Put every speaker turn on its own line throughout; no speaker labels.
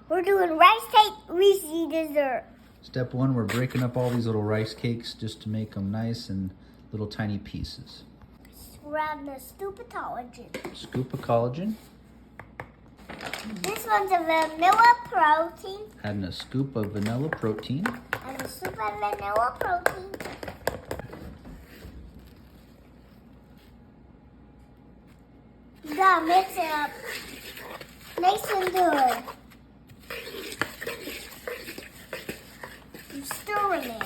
We're doing rice cake Reese dessert.
Step 1, we're breaking up all these little rice cakes just to make them nice and little tiny pieces.
We're adding a scoop of collagen.
Scoop of collagen.
This one's a vanilla protein.
Adding a scoop of vanilla protein.
And a scoop of vanilla protein. You gotta mix it up nice and good. I'm stirring it.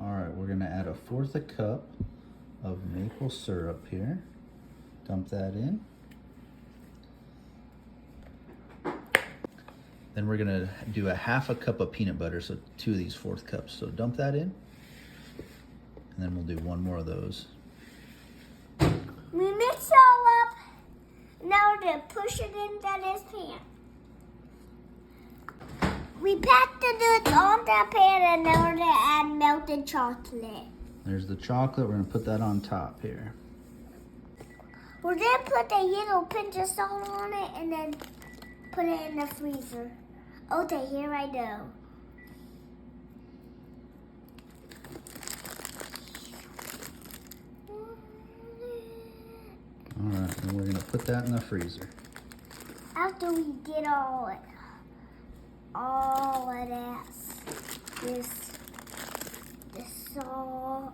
Alright, we're going to add 1/4 cup of maple syrup here. Dump that in. Then we're going to do 1/2 cup of peanut butter, so 2 of these 1/4 cups. So dump that in. And then we'll do 1 more of those.
We mix it all up. Now to push it into this pan. We packed the nuts on that pan and now to add melted chocolate.
There's the chocolate. We're going to put that on top here.
We're going to put a little pinch of salt on it and then put it in the freezer. Okay, here I go.
Alright, and we're going to put that in the freezer.
After we get all of that, this salt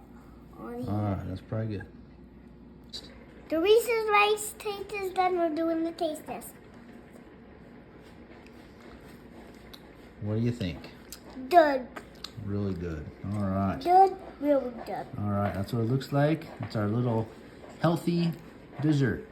on here.
Alright, that's probably good.
The Reese's rice taste is done. We're doing the taste test.
What do you think?
Good.
Really good. Alright.
Good. Really good.
Alright, that's what it looks like. It's our little healthy dessert.